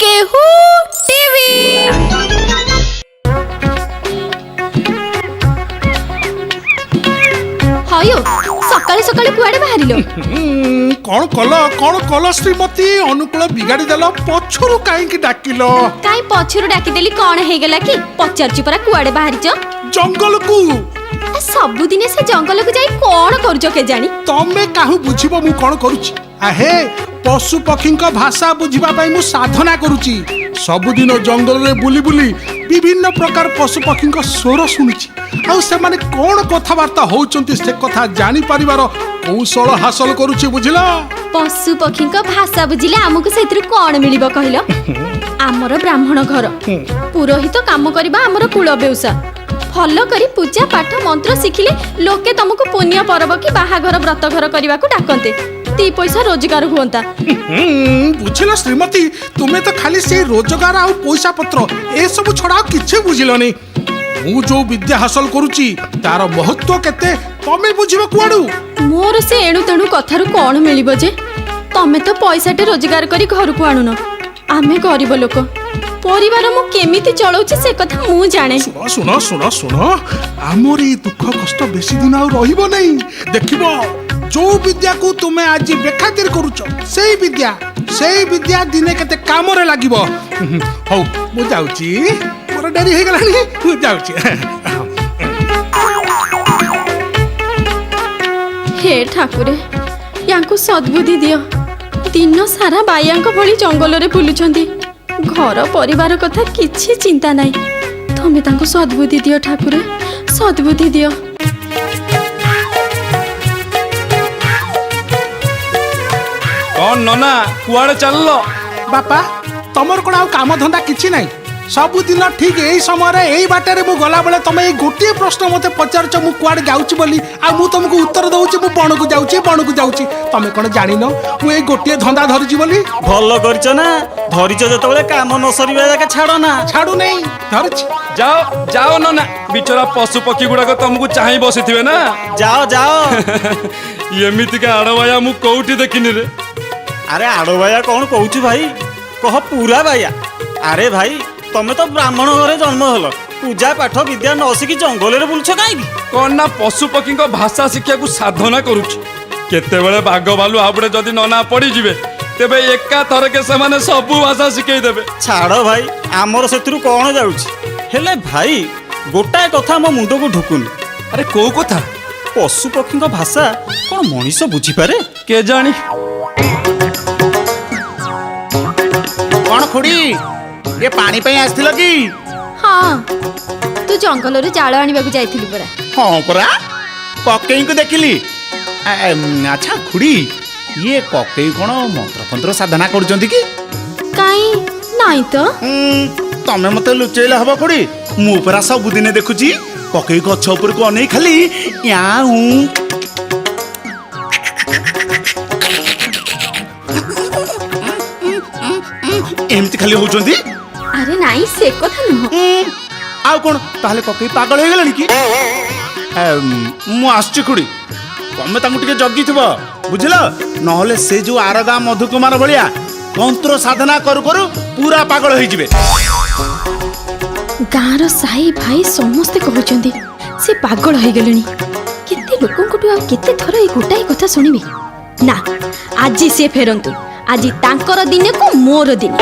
केहू टीवी हयो सकाळे सकाळे कुआडे बाहरिलो कौन कल श्रीमती अनुकूल बिगाड़ी देल पछरु कहीं डाकिल काई पछरु डाकी देली कोन हे गेला कि पचारची परा कुआडे बाहरिच जंगल को सब दिन से जंगल को जाई कोन करजो के जानी तमे काहू बुझिबो मु कोन करूची आहे पशु पक्षी भाषा बुझिबा पई मु साधना करूची सबुदिन जंगल रे बुली बुली विभिन्न प्रकार पशु पक्षी स्वर शुणुची आ से माने कोन कथावार्ता होउचंती से कथा जानी परिवार कौशल हासिल करूची बुझिला पशु पक्षी भाषा बुझिले हमकु सेतिर कोन मिलिबो कहिलो हमर ब्राह्मण घर पुरोहित काम करबा हमर कुल बेउसा फॉलो करी पूजा पाठ मंत्र शिखिले लोके तुमको पुण्य पर्व की बाहाघर व्रत घर करबा को डाकंते ती पैसा रोजगार हुंता बुझिला श्रीमती तुमे तो खाली से रोजगार आ पैसा पत्र ए सब छडा किछे बुझिलनी मु जो विद्या हासिल करूची तार महत्व केते तमे बुझिबो कुआडू मोर से एणु तेणु कथारु कोन मिलिबो जे तमे तो पैसाटे रोजगार करी घर को आणुनो आमे गरीब लोक परिवार मु केमिति चलाउची से कथा मु जाने सुनो सुनो सुनो आमर ये दुख कष्ट बेसी दिन आ रहिबो नहीं देखिबो जो विद्या को तुमे आज बेखातिर करूचो सेई विद्या दिने केते काम रे लागिबो हौ मु जाउची मोर डेरी हे गलानी मु जाउची हे ठाकुरे यांको सद्बुद्धि दियो दिन सारा बायांको भली जंगल रे बुलुछंती घर परिवार कथा किछि चिंता नाही तमे तांको सद्बुद्धि दियो ठाकुरे सद्बुद्धि दियो कौन नना कुआड़े चललो बापा तमर कोन आ काम धंदा किछि नाही सब दिन ठीक एई समय रे एई बाटे रे मु गला बेले तमे एई गोटिए प्रश्न मते पचारछ मु कुआडे जाउची बोली आ मु तुमको उत्तर दउची मु बण को जाउची तमे कोन जानि न मु एई गोटिए धंदा धरिची बोली भलो करछ ना धरिछ जतबेले काम न सरीबा जाके छाड़ो ना छाडू नहीं धरिची जाओ जाओ नना बिचरा पशु पक्षी गुड़ाक तुमको चाहि बसिथिबे ना जाओ जाओ एमिति का आड़वाया मु कोउठी देखिनि रे अरे आड़ो भाया कौन कहूची भाई कह पूरा भाया अरे भाई तमे तो ब्राह्मण घरे जन्म हल पूजा पाठ विद्या न सिखी जंगल रे बुलछ काई कौन ना पशु पक्षी भाषा शिक्षा को साधना करूची केतेबेले बाघ भालू आपड़े जदि नना पड़ी जिवे तेबे एका थरके से सबु भाषा शिखई देबे छाड़ो भाई आमर सेतरु कौन जाउची हेले भाई गोटाए कथा मो मुंड को ढुकुनी अरे को कथा पशु पक्षी भाषा कौन मनीष बुझी पारे के जानी कौन खुड़ी ये पानी पे आसथिल कि हाँ तू जंगल रे जाळ आनिबा को जाइथिलु परा हाँ परा ककई को देखिली अच्छा खुड़ी ये ककई कौन मंत्र फंत्र साधना करुचंती कि काई नाही तो तमे मते लुचेला हबो खुड़ी मु परा सब दिन देखुची ककई गछ ऊपर को अनै खाली याऊ एमती खाली होचंती अरे नाही से कथा न आउ कोन ताले ककई पागल हो गेलानी कि मु आछी खुड़ी तमे तांगु टिके जगी थिबो बुझिलो नहले से जो आरगा मधुकुमार भलिया मंत्र साधना करू करू पूरा पागल होई जिवे गाँर साई भाई समस्ते कहउचंदी से पागल हो गलेनी केते लोकंकटु आ केते थर ए गोटाई कथा सुनिबे ना आज से फेरंतु आज तांकर दिने को मोर दिन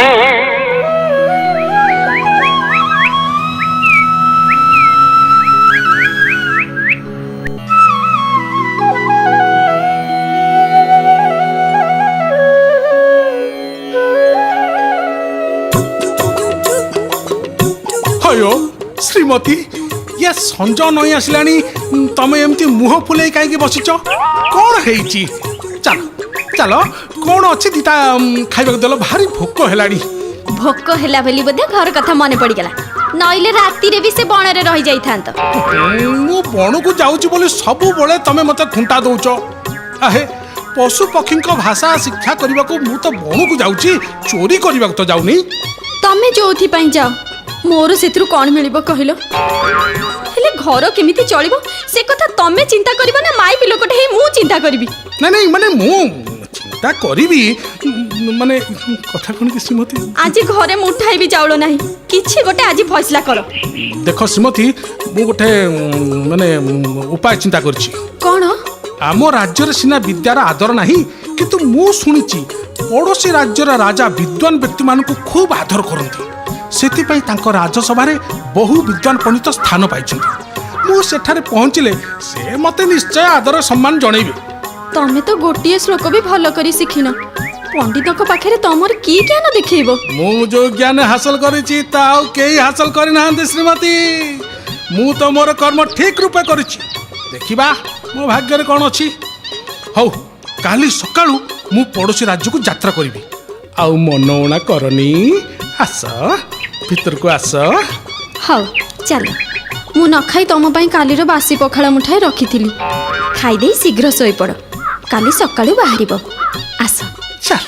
हयो श्रीमती ये संज नई आसलानी तमे एमती मुह फुले कहीं बसिच कौन हेची चल चल कौन अच्छी दीटा खाइबा देलो भारी भोक हेलानी भोक हेला बेली बदे घर कथा मने पड़ी गला नइले राती रे भी से बण रे रहि जाई थांत मु बण को जाउची बोली सबु बोले तमे मते खुंटा दउच आहे पशु पक्षी भाषा शिक्षा करबा को मु तो बण को जाउची चोरी करबा तो जाउनी तमे जोथि पई जाओ मोर सेत्रु कोन मिलिबो कहिलो हेले घर केमिति चलिबो से कथा तमे चिंता करबो ना माई पिलोकटे हे मु चिंता करबी नहीं नहीं माने मु चिंता करिबी ମାନେ କଥା କଣ କି ଶ୍ରୀମତୀ? ଆଜି ଘରେ ମୁଠାଏ ବି ଚାଉଳ ନାହିଁ। କିଛି ଗୋଟେ ଆଜି ଫଇସଲା କର। ଦେଖ ଶ୍ରୀମତୀ, ମୁଁ ଗୋଟେ ମାନେ ଉପାୟ ଚିନ୍ତା କରିଛି। କଣ? ଆମ ରାଜ୍ୟରେ ସିନା ବିଦ୍ୟାର ଆଦର ନାହିଁ, କିନ୍ତୁ ମୁଁ ଶୁଣିଛି ପଡ଼ୋଶୀ ରାଜ୍ୟର ରାଜା ବିଦ୍ୱାନ ବ୍ୟକ୍ତିମାନଙ୍କୁ ଖୁବ୍ ଆଦର କରନ୍ତି। ସେଥିପାଇଁ ତାଙ୍କ ରାଜସଭାରେ ବହୁ ବିଦ୍ୱାନ ପଣ୍ଡିତ ସ୍ଥାନ ପାଇଛନ୍ତି। ମୁଁ ସେଠାରେ ପହଞ୍ଚିଲେ ସେ ମୋତେ ନିଶ୍ଚୟ ଆଦର ସମ୍ମାନ ଜଣେଇବେ। ତମେ ତ ଗୋଟିଏ ଶ୍ଲୋକ ବି ଭଲ କରି ଶିଖିନ। ପଣ୍ଡିତଙ୍କ ପାଖରେ ତମର କି ଜ୍ଞାନ ଦେଖେଇବ? ମୁଁ ଯୋଉ ଜ୍ଞାନ ହାସଲ କରିଛି ତା ଆଉ କେହି ହାସଲ କରିନାହାନ୍ତି ଶ୍ରୀମତୀ। ମୁଁ ତ ମୋର କର୍ମ ଠିକ ରୂପେ କରିଛି। ଦେଖିବା ମୋ ଭାଗ୍ୟରେ କ'ଣ ଅଛି। ହଉ, କାଲି ସକାଳୁ ମୁଁ ପଡ଼ୋଶୀ ରାଜ୍ୟକୁ ଯାତ୍ରା କରିବି। ଆଉ ମନ ଉଣା କରନି। ଆସ, ଭିତରକୁ ଆସ। ହଉ ଚାଲ। ମୁଁ ନ ଖାଇ ତମ ପାଇଁ କାଲିର ବାସି ପଖାଳ ମୁଠାଏ ରଖିଥିଲି। ଖାଇଦେଇ ଶୀଘ୍ର ଶୋଇପଡ଼। କାଲି ସକାଳୁ ବାହାରିବ। ଆସ। ଚାଲ।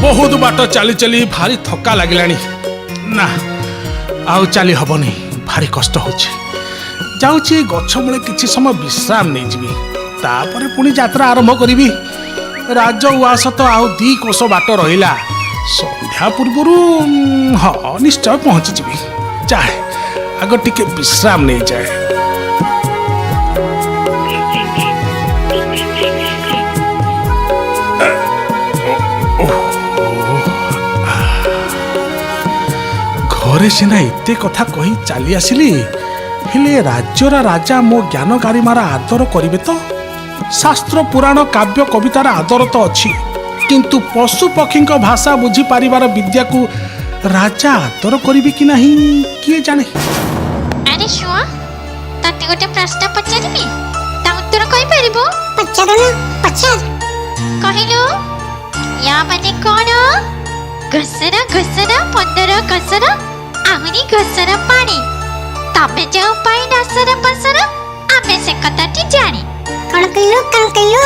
ବହୁତ ବାଟ ଚାଲି ଚାଲି ଭାରି ଥକା ଲାଗିଲାଣି। ନା, ଆଉ ଚାଲି ହବନି। ଭାରି କଷ୍ଟ ହଉଛି। ଯାଉଛି ଗଛ ମୂଳେ କିଛି ସମୟ ବିଶ୍ରାମ ନେଇଯିବି। ତାପରେ ପୁଣି ଯାତ୍ରା ଆରମ୍ଭ କରିବି। ରାଜ ଉଆସ ତ ଆଉ 2 କୋଶ ବାଟ ରହିଲା। ସନ୍ଧ୍ୟା ପୂର୍ବରୁ ହଁ ନିଶ୍ଚୟ ପହଞ୍ଚିଯିବି। ଯାଏ, ଆଗ ଟିକେ ବିଶ୍ରାମ ନେଇଯାଏ। ଘରେ ସିନା ଏତେ କଥା କହି ଚାଲି ଆସିଲି, ହେଲେ ରାଜ୍ୟର ରାଜା ମୋ ଜ୍ଞାନ ଗାରିମାର ଆଦର କରିବେ ତ? ଶାସ୍ତ୍ର ପୁରାଣ କାବ୍ୟ କବିତାର ଆଦର ତ ଅଛି, କିନ୍ତୁ ପଶୁ ପକ୍ଷୀଙ୍କ ଭାଷା ବୁଝିପାରିବାର ବିଦ୍ୟାକୁ ରାଜା ଆଦର କରିବେ କି ନାହିଁ କିଏ ଜାଣେ। ଆରେ ଶୁଣ, ତତେ ଗୋଟେ ପ୍ରଶ୍ନ ପଚାରିବି, ତା ଉତ୍ତର କହିପାରିବୁ? ପଚାର ନା, ପଚାର। କହିଲୁ, ୟା ମାନେ କଣ? ଘସର ଘସର 15 ଘସର ଆହୁରି ଘସର ପାଣି। ତମେ ଯେଉଁ ପାଇଁ ନାସର ପସର, ଆମେ ସେ କଥାଟି ଜାଣି। କଣ କହିଲୁ?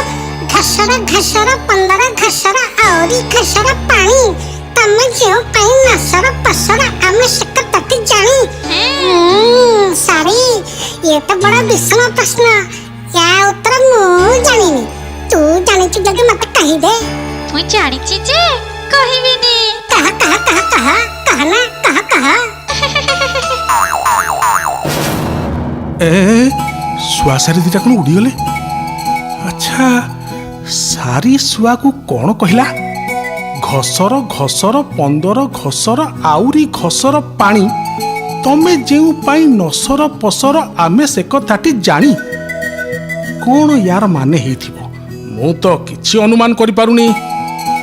ଘସର ଘସର 15 ଘସର ଆହୁରି ଘସର ପାଣି। ତମେ ଯେଉଁ ପାଇଁ ନାସର ପସର, ଆମେ ସେ କଥାଟି ଜାଣି। ସରି, ये तो बड़ा विषम प्रश्न। या उत्तर ମୁଁ ଜାଣିନି। ତୁ ଜାଣିଛୁ ଯଦି ମତେ କହିଦେ। ମୁଁ ଜାଣିଛି ଯେ କହିବିନି। କହ ଏ ଶୁଆ ସାରି ଦିଟା କ'ଣ ଉଡ଼ିଗଲେ? ଆଚ୍ଛା, ସାରି ଶୁଆକୁ କ'ଣ କହିଲା? ଘସର ଘସର 15 ଘସର ଆହୁରି ଘସର ପାଣି। ତମେ ଯେଉଁ ପାଇଁ ନସର ପସର, ଆମେ ସେ କଥାଟି ଜାଣି। କ'ଣ ୟାର ମାନେ ହେଇଥିବ? ମୁଁ ତ କିଛି ଅନୁମାନ କରିପାରୁନି।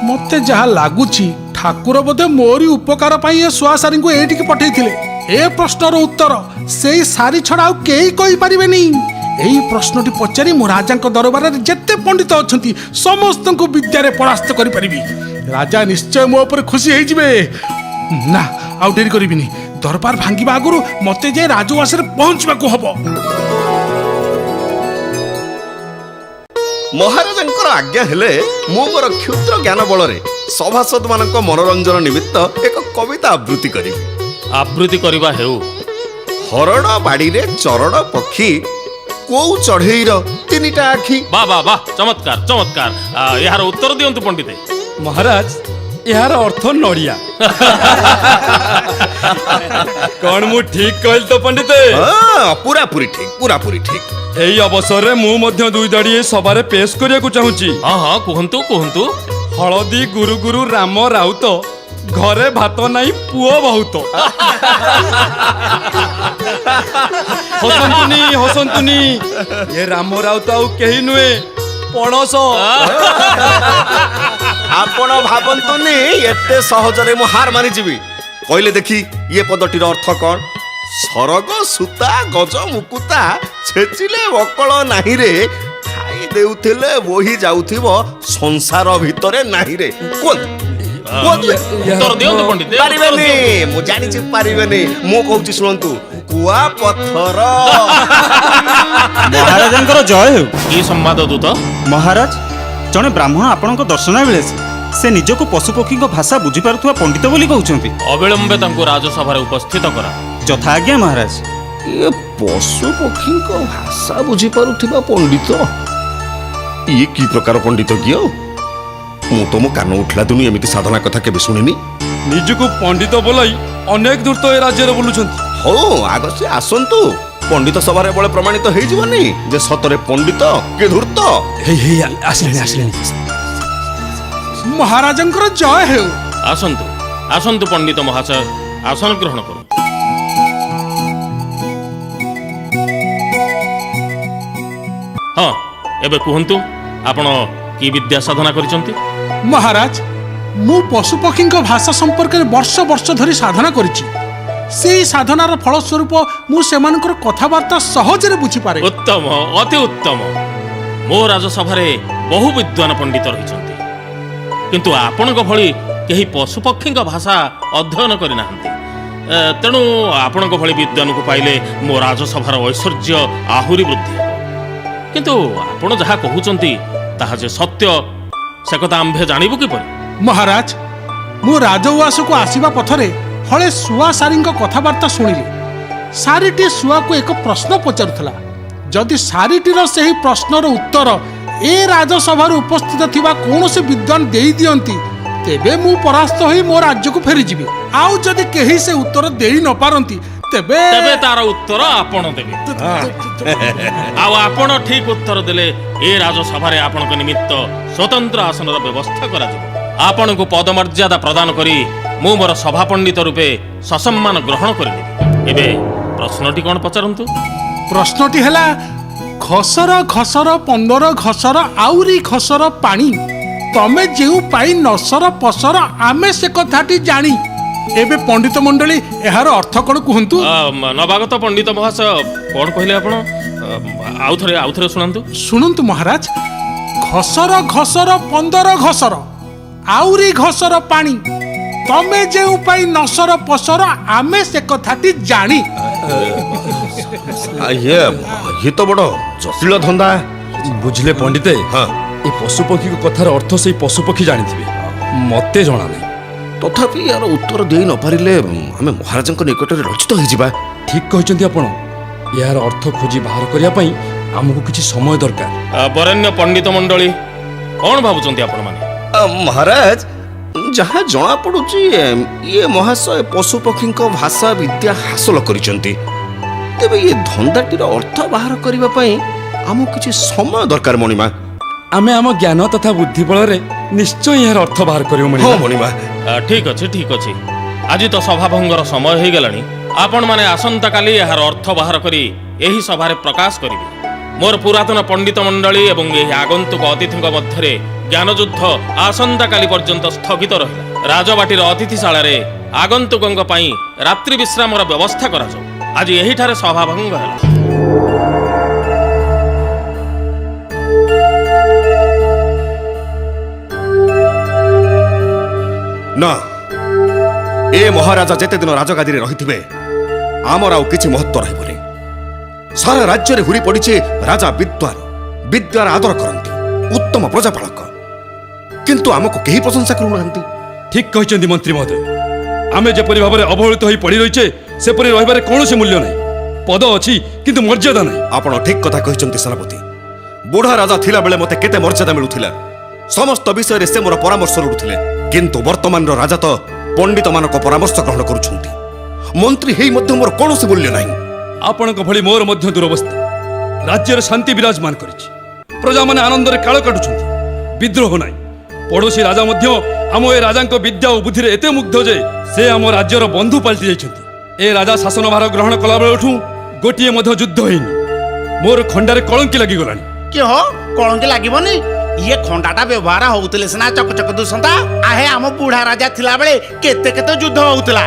ମତେ ଯାହା ଲାଗୁଛି ଠାକୁର ବୋଧେ ମୋରି ଉପକାର ପାଇଁ ଏ ଶୁଆ ସାରିଙ୍କୁ ଏଇଠିକି ପଠେଇଥିଲେ। ଏ ପ୍ରଶ୍ନର ଉତ୍ତର ସେଇ ସାରି ଛଡ଼ା ଆଉ କେହି କହିପାରିବେନି। ଏହି ପ୍ରଶ୍ନଟି ପଚାରି ମୁଁ ରାଜାଙ୍କ ଦରବାରରେ ଯେତେ ପଣ୍ଡିତ ଅଛନ୍ତି ସମସ୍ତଙ୍କୁ ବିଦ୍ୟାରେ ପରାସ୍ତ କରିପାରିବି। ରାଜା ନିଶ୍ଚୟ ମୋ ଉପରେ ଖୁସି ହେଇଯିବେ। ନା, ଆଉ ଡେରି କରିବିନି। ଦରବାର ଭାଙ୍ଗିବା ଆଗରୁ ମତେ ଯାଇ ରାଜଉଆସରେ ପହଞ୍ଚିବାକୁ ହବ। ମହାରାଜାଙ୍କର ଆଜ୍ଞା ହେଲେ ମୁଁ ମୋର କ୍ଷୁଦ୍ର ଜ୍ଞାନ ବଳରେ ସଭାସଦମାନଙ୍କ ମନୋରଞ୍ଜନ ନିମିତ୍ତ ଏକ କବିତା ଆବୃତ୍ତି କରିବି। ଆବୃତ୍ତି କରିବା ହେଉ। ହରଣ ବାଡ଼ିରେ ଚରଣ ପକ୍ଷୀ, କୋଉ ଚଢ଼େଇର 3ଟା ଆଖି। ବା ବା ବା, ଚମତ୍କାର ଚମତ୍କାର। ଏହାର ଉତ୍ତର ଦିଅନ୍ତୁ ପଣ୍ଡିତେ। ମହାରାଜ, ଏହାର ଅର୍ଥ ନଡ଼ିଆ। କଣ ମୁଁ ଠିକ କହିଲି ତ ପଣ୍ଡିତେ? ପୁରାପୁରି ଠିକ। ଏହି ଅବସରରେ ମୁଁ ମଧ୍ୟ 2 ଧାଡ଼ି ଏ ସଭାରେ ପେଶ କରିବାକୁ ଚାହୁଁଛି। ହଁ, କୁହନ୍ତୁ କୁହନ୍ତୁ। ହଳଦୀ ଗୁରୁ ଗୁରୁ ରାମ ରାଉତ, ଘରେ ଭାତ ନାହିଁ ପୁଅ ବହୁତ। ହସନ୍ତୁନି, ଏ ରାମ ରାଉତ ଆଉ କେହି ନୁହେଁ, ପଣସ। ଆପଣ ଭାବନ୍ତୁନି ଏତେ ସହଜରେ ମୁଁ ହାର ମାନିଯିବି। କହିଲେ ଦେଖି, ଇଏ ପଦଟିର ଅର୍ଥ କ'ଣ? ସରଗ ସୂତା ଗଜ ମୁକୁତା, ଛେଚିଲେ ବକଳ ନାହିଁ ରେ, ଖାଇ ବହି ଦେଉଥିଲେ ବହି ଯାଉଥିବ ସଂସାର ଭିତରେ ନାହିଁ ରେ କୁହନ୍ତୁ ଉତ୍ତର ଦିଅନ୍ତୁ ପଣ୍ଡିତ ଉତ୍ତର ପାରିବେନି ଦିଅନ୍ତୁ। ମୁଁ ଜାଣିଛି ପାରିବେନି ମୁଁ କହୁଛି ଶୁଣନ୍ତୁ କୁଆ ପଥର ମହାରାଜାଙ୍କର ଜୟ ହେଉ। କି ସମ୍ବାଦ ଦୂତ? ମହାରାଜ ଜଣେ ବ୍ରାହ୍ମଣ ଆପଣଙ୍କ ଦର୍ଶନାଭିଳାଷୀ ସେ ନିଜକୁ ପଶୁପକ୍ଷୀଙ୍କ ଭାଷା ବୁଝିପାରୁଥିବା ପଣ୍ଡିତ ବୋଲି କହୁଛନ୍ତି। ଅବିଳମ୍ବେ ତାଙ୍କୁ ରାଜସଭାରେ ଉପସ୍ଥିତ କରା। ଯଥା ଆଜ୍ଞା ମହାରାଜ। ଇଏ ପଶୁ ପକ୍ଷୀଙ୍କ ଭାଷା ବୁଝିପାରୁଥିବା ପଣ୍ଡିତ ଇଏ କି ପ୍ରକାର ପଣ୍ଡିତ କି ଆଉ ମୁଁ ତ ମୋ କାନ ଉଠିଲା ଦିନୁ ଏମିତି ସାଧନା କଥା କେବେ ଶୁଣିନି। ନିଜକୁ ପଣ୍ଡିତ ବୋଲାଇ ଅନେକ ଦୂର ତ ଏ ରାଜ୍ୟରେ ବୁଲୁଛନ୍ତି। ହଉ ଆଗ ସେ ଆସନ୍ତୁ ପଣ୍ଡିତ ସଭାରେ ବଳେ ପ୍ରମାଣିତ ହେଇଯିବନି ଯେ ସତରେ ପଣ୍ଡିତ କି ଧୂର୍ତ୍ତ। ଆସିଲେଣି। ମହାରାଜଙ୍କର ଜୟ ହେଉ। ଆସନ୍ତୁ ଆସନ୍ତୁ ପଣ୍ଡିତ ମହାଶୟ ଆସନ ଗ୍ରହଣ କରନ୍ତୁ। ହଁ ଏବେ କୁହନ୍ତୁ ଆପଣ କି ବିଦ୍ୟା ସାଧନା କରିଛନ୍ତି? ମହାରାଜ ମୁଁ ପଶୁପକ୍ଷୀଙ୍କ ଭାଷା ସମ୍ପର୍କରେ ବର୍ଷ ବର୍ଷ ଧରି ସାଧନା କରିଛି। ସେଇ ସାଧନାର ଫଳସ୍ୱରୂପ ମୁଁ ସେମାନଙ୍କର କଥାବାର୍ତ୍ତା ସହଜରେ ବୁଝିପାରେ। ଉତ୍ତମ ଅତି ଉତ୍ତମ। ମୋ ରାଜସଭାରେ ବହୁ ବିଦ୍ୱାନ ପଣ୍ଡିତ ରହିଛନ୍ତି କିନ୍ତୁ ଆପଣଙ୍କ ଭଳି କେହି ପଶୁପକ୍ଷୀଙ୍କ ଭାଷା ଅଧ୍ୟୟନ କରିନାହାନ୍ତି। ତେଣୁ ଆପଣଙ୍କ ଭଳି ବିଦ୍ୱାନକୁ ପାଇଲେ ମୋ ରାଜସଭାର ଐଶ୍ୱର୍ଯ୍ୟ ଆହୁରି ବୃଦ୍ଧି ହେବ। କିନ୍ତୁ ଆପଣ ଯାହା କହୁଛନ୍ତି ତାହା ଯେ ସତ୍ୟ ସେ କଥା ଆମ୍ଭେ ଜାଣିବୁ କିପରି? ମହାରାଜ ମୁଁ ରାଜଉଆସକୁ ଆସିବା ପଥରେ ହଳେ ଶୁଆ ସାରୀଙ୍କ କଥାବାର୍ତ୍ତା ଶୁଣିଲି। ସାରୀଟି ଶୁଆକୁ ଏକ ପ୍ରଶ୍ନ ପଚାରୁଥିଲା। ଯଦି ସାରୀଟିର ସେହି ପ୍ରଶ୍ନର ଉତ୍ତର ଏ ରାଜସଭାରେ ଉପସ୍ଥିତ ଥିବା କୌଣସି ବିଦ୍ୱାନ ଦେଇ ଦିଅନ୍ତି ତେବେ ମୁଁ ପରାସ୍ତ ହୋଇ ମୋ ରାଜ୍ୟକୁ ଫେରିଯିବି। ଆଉ ଯଦି କେହି ସେ ଉତ୍ତର ଦେଇ ନ ପାରନ୍ତି ତେବେ ତାର ଉତ୍ତର ଆପଣ ଦେବେ। ଆଉ ଆପଣ ଠିକ ଉତ୍ତର ଦେଲେ ଏ ରାଜସଭାରେ ଆପଣଙ୍କ ନିମିତ୍ତ ସ୍ୱତନ୍ତ୍ର ଆସନର ବ୍ୟବସ୍ଥା କରାଯିବ। ଆପଣଙ୍କୁ ପଦମର୍ଯ୍ୟାଦା ପ୍ରଦାନ କରି ମୁଁ ମୋର ସଭା ପଣ୍ଡିତ ରୂପେ ସସମ୍ମାନ ଗ୍ରହଣ କରିନେବି। ଏବେ ପ୍ରଶ୍ନଟି କ'ଣ ପଚାରନ୍ତୁ? ପ୍ରଶ୍ନଟି ହେଲା ଘସର ଘସର 15 ଘସର ଆଉରି ଘସର ପାଣି ତମେ ଯେଉଁ ପାଇ ନସର ପସର ଆମେ ସେ କଥାଟି ଜାଣି। ଏବେ ପଣ୍ଡିତ ମଣ୍ଡଳୀ ଏହାର ଅର୍ଥ କ'ଣ କୁହନ୍ତୁ? ନବାଗତ ପଣ୍ଡିତ ମହାଶୟ କ'ଣ କହିଲେ ଆପଣ? ଆଉଥରେ ଶୁଣନ୍ତୁ। ଶୁଣନ୍ତୁ ମହାରାଜ ଘସର ଘସର 15 ଘସର ଆଉରି ଘସର ପାଣି ତମେ ଯେଉଁ ପାଇ ନସର ପସର ଆମେ ସେ କଥାଟି ଜାଣି। ଇଏ ତ ବଡ଼ ଜଟିଳ ଧନ୍ଦା। ବୁଝିଲେ ପଣ୍ଡିତେ ହଁ ଏ ପଶୁପକ୍ଷୀଙ୍କ କଥାର ଅର୍ଥ ସେଇ ପଶୁପକ୍ଷୀ ଜାଣିଥିବେ, ମତେ ଜଣା ନାହିଁ। ତଥାପି ଏହାର ଉତ୍ତର ଦେଇ ନ ପାରିଲେ ଆମେ ମହାରାଜଙ୍କ ନିକଟରେ ଲଜ୍ଜିତ ହେଇଯିବା। ଠିକ କହିଛନ୍ତି ଆପଣ। ଏହାର ଅର୍ଥ ଖୋଜି ବାହାର କରିବା ପାଇଁ ଆମକୁ କିଛି ସମୟ ଦରକାର। ବରେଣ୍ୟ ପଣ୍ଡିତ ମଣ୍ଡଳୀ କ'ଣ ଭାବୁଛନ୍ତି ଆପଣମାନେ? ମହାରାଜ ଯାହା ଜଣା ପଡୁଛି ଇଏ ମହାଶୟ ପଶୁପକ୍ଷୀଙ୍କ ଭାଷା ବିଦ୍ୟା ହାସଲ କରିଛନ୍ତି। ତେବେ ଇଏ ଧନ୍ଦାଟିର ଅର୍ଥ ବାହାର କରିବା ପାଇଁ ଆମକୁ କିଛି ସମୟ ଦରକାର ମଣିମା। ଆମେ ଆମ ଜ୍ଞାନ ତଥା ବୁଦ୍ଧି ବଳରେ ନିଶ୍ଚୟ ଏହାର ଅର୍ଥ ବାହାର କରିବୁ। ହଁ ମଣିମା। ଠିକ ଅଛି। ଆଜି ତ ସଭାଭଙ୍ଗର ସମୟ ହେଇଗଲାଣି। ଆପଣମାନେ ଆସନ୍ତାକାଲି ଏହାର ଅର୍ଥ ବାହାର କରି ଏହି ସଭାରେ ପ୍ରକାଶ କରିବେ। ମୋର ପୁରାତନ ପଣ୍ଡିତ ମଣ୍ଡଳୀ ଏବଂ ଏହି ଆଗନ୍ତୁକ ଅତିଥିଙ୍କ ମଧ୍ୟରେ ଜ୍ଞାନଯୁଦ୍ଧ ଆସନ୍ତାକାଲି ପର୍ଯ୍ୟନ୍ତ ସ୍ଥଗିତ ରହିଲା। ରାଜବାଟୀର ଅତିଥିଶାଳାରେ ଆଗନ୍ତୁକଙ୍କ ପାଇଁ ରାତ୍ରି ବିଶ୍ରାମର ବ୍ୟବସ୍ଥା କରାଯାଉ। ଆଜି ଏହିଠାରେ ସଭାଭଙ୍ଗ ହେଲା। ନା ଏ ମହାରାଜା ଯେତେ ଦିନ ରାଜଗାଦିରେ ରହିଥିବେ ଆମର ଆଉ କିଛି ମହତ୍ଵ ରହିବନି। ସାରା ରାଜ୍ୟରେ ହୁରି ପଡ଼ିଛି ରାଜା ବିଦ୍ୟାର ଆଦର କରନ୍ତି, ଉତ୍ତମ ପ୍ରଜାପାଳକ, କିନ୍ତୁ ଆମକୁ କେହି ପ୍ରଶଂସା କରୁନାହାନ୍ତି। ଠିକ କହିଛନ୍ତି ମନ୍ତ୍ରୀ ମହୋଦୟ। ଆମେ ଯେପରି ଭାବରେ ଅବହେଳିତ ହୋଇ ପଡ଼ି ରହିଛେ ସେପରି ରହିବାରେ କୌଣସି ମୂଲ୍ୟ ନାହିଁ। ପଦ ଅଛି କିନ୍ତୁ ମର୍ଯ୍ୟାଦା ନାହିଁ। ଆପଣ ଠିକ କଥା କହିଛନ୍ତି ସେନାପତି। ବୁଢ଼ା ରାଜା ଥିଲାବେଳେ ମୋତେ କେତେ ମର୍ଯ୍ୟାଦା ମିଳୁଥିଲା। ସମସ୍ତ ବିଷୟରେ ସେ ମୋର ପରାମର୍ଶ ଲୋଡୁଥିଲେ। କିନ୍ତୁ ବର୍ତ୍ତମାନର ରାଜା ତ ପଣ୍ଡିତମାନଙ୍କ ପରାମର୍ଶ ଗ୍ରହଣ କରୁଛନ୍ତି। ମନ୍ତ୍ରୀ ହେଇ ମଧ୍ୟ ମୋର କୌଣସି ମୂଲ୍ୟ ନାହିଁ। ଆପଣଙ୍କ ଭଳି ମୋର ମଧ୍ୟ ଦୁରବସ୍ଥା। ରାଜ୍ୟରେ ଶାନ୍ତି ବିରାଜମାନ କରିଛି। ପ୍ରଜାମାନେ ଆନନ୍ଦରେ କାଳ କାଟୁଛନ୍ତି। ବିଦ୍ରୋହ ନାହିଁ। ପଡ଼ୋଶୀ ରାଜା ମଧ୍ୟ ଆମ ଏ ରାଜାଙ୍କ ବିଦ୍ୟା ଓ ବୁଦ୍ଧିରେ ଏତେ ମୁଗ୍ଧ ଯେ ସେ ଆମ ରାଜ୍ୟର ବନ୍ଧୁ ପାଲଟି ଯାଇଛନ୍ତି। ଏ ରାଜା ଶାସନଭାର ଗ୍ରହଣ କଲା ବେଳଠୁ ଗୋଟିଏ ମଧ୍ୟ ଯୁଦ୍ଧ ହେଇନି। ମୋର ଖଣ୍ଡାରେ କଳଙ୍କି ଲାଗିଗଲାଣି। କି ହୋ କଳଙ୍କି ଲାଗିବନି? ଇଏ ଖଣ୍ଡାଟା ବ୍ୟବହାର ହଉଥିଲେ ସିନା ଚକଚକ ଦୁସନ୍ତା। ଆହେ ଆମ ବୁଢା ରାଜା ଥିଲାବେଳେ କେତେ ଯୁଦ୍ଧ ହଉଥିଲା।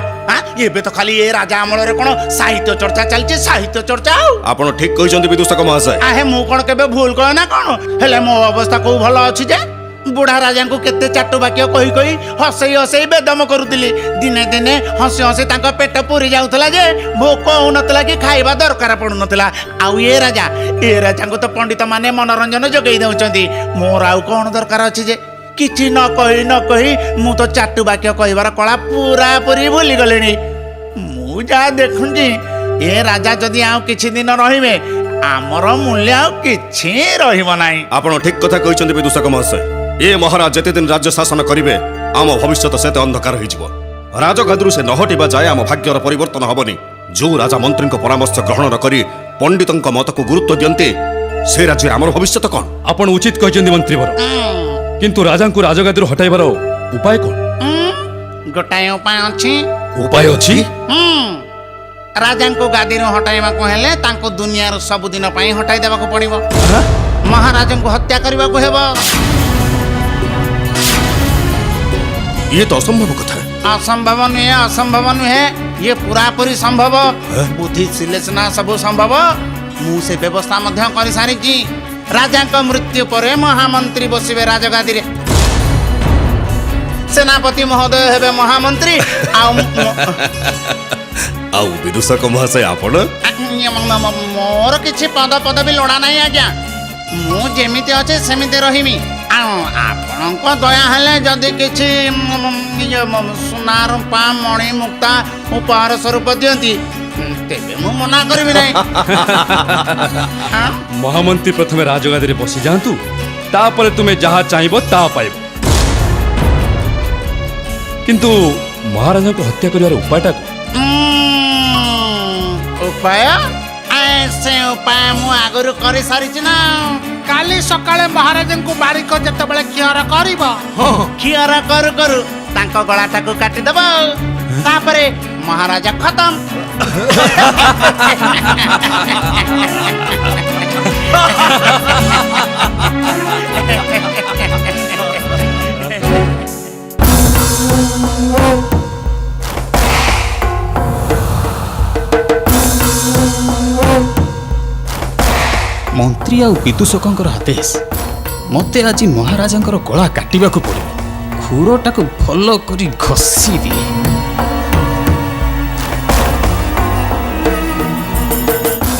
ଏବେ ତ ଖାଲି ଏ ରାଜା ଅମଳରେ କଣ ସାହିତ୍ୟ ଚର୍ଚ୍ଚା ଚାଲିଛି, ସାହିତ୍ୟ ଚର୍ଚ୍ଚା ଆଉ। ଆପଣ ଠିକ କହିଛନ୍ତି ବିଦୂଷକ ମହାଶୟ। ଆହେ ମୁଁ କଣ କେବେ ଭୁଲ କହେ ନା କଣ? ହେଲେ ମୋ ଅବସ୍ଥା କୋଉ ଭଲ ଅଛି ଯେ? ବୁଢା ରାଜାଙ୍କୁ କେତେ ଚାଟୁ ବାକ୍ୟ କହି କହି ହସେଇ ହସେଇ ବେଦମ କରୁଥିଲି। ଦିନେ ଦିନେ ହସି ହସି ତାଙ୍କ ପେଟ ପୁରି ଯାଉଥିଲା ଯେ ଭୋକ ହଉନଥିଲା କି ଖାଇବା ଦରକାର ପଡୁନଥିଲା। ଆଉ ଏ ରାଜାଙ୍କୁ ତ ପଣ୍ଡିତ ମାନେ ମନୋରଞ୍ଜନ ଯୋଗେଇ ଦଉଛନ୍ତି। ମୋର ଆଉ କଣ ଦରକାର ଅଛି ଯେ? କିଛି ନ କହି ମୁଁ ତ ଚାଟୁ ବାକ୍ୟ କହିବାର କଳା ପୁରାପୁରି ଭୁଲି ଗଲିଣି। ମୁଁ ଯାହା ଦେଖୁଛି ଏ ରାଜା ଯଦି ଆଉ କିଛି ଦିନ ରହିବେ ଆମର ମୂଲ୍ୟ ଆଉ କିଛି ରହିବ ନାହିଁ। ଆପଣ ଠିକ କଥା କହିଛନ୍ତି ବିଦୂଷକ ମହାଶୟ। ଏ ମହାରାଜ ଯେତେ ଦିନ ରାଜ୍ୟ ଶାସନ କରିବେ ଆମ ଭବିଷ୍ୟତ ସେତେ ଅନ୍ଧକାର ହେଇଯିବ। ରାଜଗାଦିରୁ ସେ ନ ହଟିବା ଯାଏ ଆମ ଭାଗ୍ୟର ପରିବର୍ତ୍ତନ ହବନି। ଯୋଉ ରାଜା ମନ୍ତ୍ରୀଙ୍କ ପରାମର୍ଶ ଗ୍ରହଣ ନ କରି ପଣ୍ଡିତଙ୍କ ମତକୁ ଗୁରୁତ୍ୱ ଦିଅନ୍ତି ସେ ରାଜ୍ୟରେ ଆମର ଭବିଷ୍ୟତ କ'ଣ? ଆପଣ ଉଚିତ କହିଛନ୍ତି ମନ୍ତ୍ରୀବର, କିନ୍ତୁ ରାଜାଙ୍କୁ ରାଜଗାଦିରୁ ହଟାଇବାର ଉପାୟ କ'ଣ? ଗୋଟାଏ ଉପାୟ ଅଛି। ଉପାୟ ଅଛି? ରାଜାଙ୍କୁ ଗାଦିରୁ ହଟାଇବାକୁ ହେଲେ ତାଙ୍କୁ ଦୁନିଆରୁ ସବୁଦିନ ପାଇଁ ହଟାଇ ଦେବାକୁ ପଡିବ। ମହାରାଜଙ୍କୁ ହତ୍ୟା କରିବାକୁ ହେବ। ଇଏ ତ ଅସମ୍ଭବ କଥା। ଅସମ୍ଭବ ନୁହେଁ, ଇଏ ପୁରାପୁରି ସମ୍ଭବ। ବୁଦ୍ଧି ଥିଲେ ସିନା ସବୁ ସମ୍ଭବ। ମୁଁ ସେ ବ୍ୟବସ୍ଥା ମଧ୍ୟ କରିସାରିଛି। ରାଜାଙ୍କ ମୃତ୍ୟୁ ପରେ ମହାମନ୍ତ୍ରୀ ବସିବେ ରାଜଗାଦିରେ। ସେନାପତି ମହୋଦୟ ହେବେ ମହାମନ୍ତ୍ରୀ। ଆଉ ବିଦୂଷକ ମହାଶୟ ଆପଣ? ମୋର କିଛି ପଦପଦବୀ ଲୋଡ଼ା ନାହିଁ ଆଜ୍ଞା। ମୁଁ ଯେମିତି ଅଛି ସେମିତି ରହିବି। ଆଉ ଆପଣଙ୍କ ଦୟା ହେଲେ ଯଦି କିଛି ସୁନା ରୂପା ମଣି ମୁକ୍ତା ଉପହାର ସ୍ୱରୂପ ଦିଅନ୍ତି ତେବେ ମୁଁ ମନା କରିବି ନାହିଁ। ମହାମନ୍ତ୍ରୀ ପ୍ରଥମେ ରାଜଗାଦିରେ ବସି ଯାଆନ୍ତୁ, ତାପରେ ତୁମେ ଯାହା ଚାହିଁବ ତାହା ପାଇବ। କିନ୍ତୁ ମହାରାଜାଙ୍କୁ ହତ୍ୟା କରିବାର ଉପାୟଟା କ'ଣ? ଉପାୟ? ସେ ଉପାୟ ମୁଁ ଆଗରୁ କରିସାରିଛି ନା। କାଲି ସକାଳେ ମହାରାଜାଙ୍କୁ ବାରିକ ଯେତେବେଳେ ଖିଅର କରିବ, ଖିଅର କରୁ କରୁ ତାଙ୍କ ଗଳାଟାକୁ କାଟିଦେବ। ତାପରେ ମହାରାଜା ଖତମ। ମନ୍ତ୍ରୀ ଆଉ ବିଦୂଷକଙ୍କର ଆଦେଶ। ମୋତେ ଆଜି ମହାରାଜାଙ୍କର ଗଳା କାଟିବାକୁ ପଡ଼ିବ। ଖୁରଟାକୁ ଭଲ କରି ଘଷି ଦିଏ।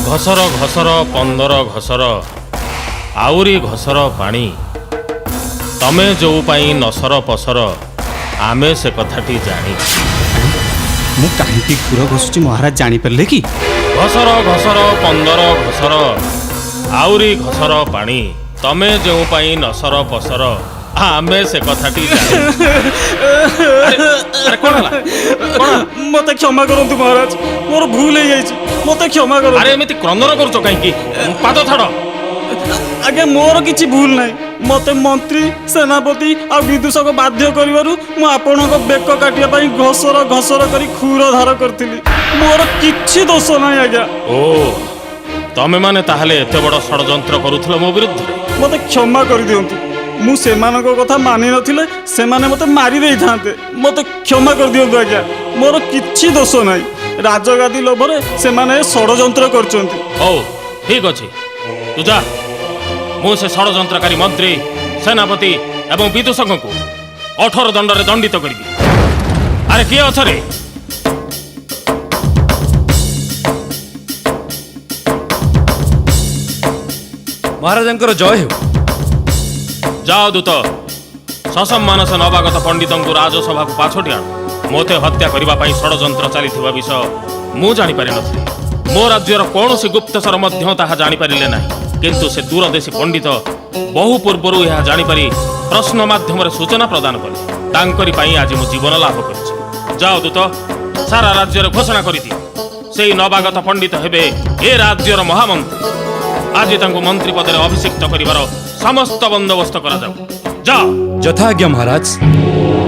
ଘସର ଘସର 15 ଘସର ଆହୁରି ଘସର ପାଣି। ତମେ ଯୋଉ ପାଇଁ ନସର ପସର ଆମେ ସେ କଥାଟି ଜାଣି। ମୁଁ କାହିଁକି ଖୁର ଘଷୁଛି ମହାରାଜ ଜାଣିପାରିଲେ କି? ଘସର ଘସର 15 ଘସର ଆହୁରି ଘସର ପାଣି। ତମେ ଯେଉଁ ପାଇଁ ନସର ପସର ଆମେ ସେ କଥାଟି ଜାଣି। କଣ ହେଲା? ମତେ କ୍ଷମା କରନ୍ତୁ ମହାରାଜ, ମୋର ଭୁଲ ହେଇଯାଇଛି, ମତେ କ୍ଷମା କରନ୍ତୁ। ଆରେ ଏମିତି କ୍ରନ୍ଦନ କରୁଛ କାହିଁକି? ପାଦ ଛାଡ଼। ଆଜ୍ଞା ମୋର କିଛି ଭୁଲ ନାହିଁ। ମତେ ମନ୍ତ୍ରୀ ସେନାପତି ଆଉ ବିଦୂଷକ ବାଧ୍ୟ କରିବାରୁ ମୁଁ ଆପଣଙ୍କ ବେକ କାଟିବା ପାଇଁ ଘସର ଘସର କରି ଖୁର ଧାର କରିଥିଲି। ମୋର କିଛି ଦୋଷ ନାହିଁ ଆଜ୍ଞା। ଓ ତମେ ମାନେ ତାହେଲେ ଏତେ ବଡ଼ ଷଡ଼ଯନ୍ତ୍ର କରୁଥିଲ ମୋ ବିରୁଦ୍ଧରେ? ମତେ କ୍ଷମା କରିଦିଅନ୍ତୁ। ମୁଁ ସେମାନଙ୍କ କଥା ମାନି ନଥିଲେ ସେମାନେ ମତେ ମାରି ଦେଇଥାନ୍ତେ। ମତେ କ୍ଷମା କରିଦିଅନ୍ତୁ ଆଜ୍ଞା, ମୋର କିଛି ଦୋଷ ନାହିଁ। ରାଜଗାଦି ଲୋଭରେ ସେମାନେ ଷଡ଼ଯନ୍ତ୍ର କରୁଛନ୍ତି। ହଉ ଠିକ୍ ଅଛି, ତୁ ଯା। ମୁଁ ସେ ଷଡ଼ଯନ୍ତ୍ରକାରୀ ମନ୍ତ୍ରୀ ସେନାପତି ଏବଂ ବିଦୂଷକଙ୍କୁ 18 ଦଣ୍ଡରେ ଦଣ୍ଡିତ କରିବି। ଆରେ କିଏ ଅଛ ରେ? ମହାରାଜାଙ୍କର ଜୟ ହେଉ। ଯାଅ ଦୂତ, ସସମ୍ମାନ ସେ ନବାଗତ ପଣ୍ଡିତଙ୍କୁ ରାଜସଭାକୁ ପାଛୋଟି ଆଣ। ମୋତେ ହତ୍ୟା କରିବା ପାଇଁ ଷଡ଼ଯନ୍ତ୍ର ଚାଲିଥିବା ବିଷୟ ମୁଁ ଜାଣିପାରିନଥିଲି। ମୋ ରାଜ୍ୟର କୌଣସି ଗୁପ୍ତଚର ମଧ୍ୟ ତାହା ଜାଣିପାରିଲେ ନାହିଁ। କିନ୍ତୁ ସେ ଦୂରଦେଶୀ ପଣ୍ଡିତ ବହୁ ପୂର୍ବରୁ ଏହା ଜାଣିପାରି ପ୍ରଶ୍ନ ମାଧ୍ୟମରେ ସୂଚନା ପ୍ରଦାନ କଲେ। ତାଙ୍କରି ପାଇଁ ଆଜି ମୁଁ ଜୀବନ ଲାଭ କରିଛି। ଯାଅ ଦୂତ, ସାରା ରାଜ୍ୟରେ ଘୋଷଣା କରିଦିଅ ସେହି ନବାଗତ ପଣ୍ଡିତ ହେବେ ଏ ରାଜ୍ୟର ମହାମନ୍ତ୍ରୀ। ଆଜି ତାଙ୍କୁ ମନ୍ତ୍ରୀ ପଦରେ ଅଭିଷିକ୍ତ କରିବାର ସମସ୍ତ ବନ୍ଦୋବସ୍ତ କରାଯାଉ। ଯାଅ। ଯଥାଜ୍ଞା ମହାରାଜ।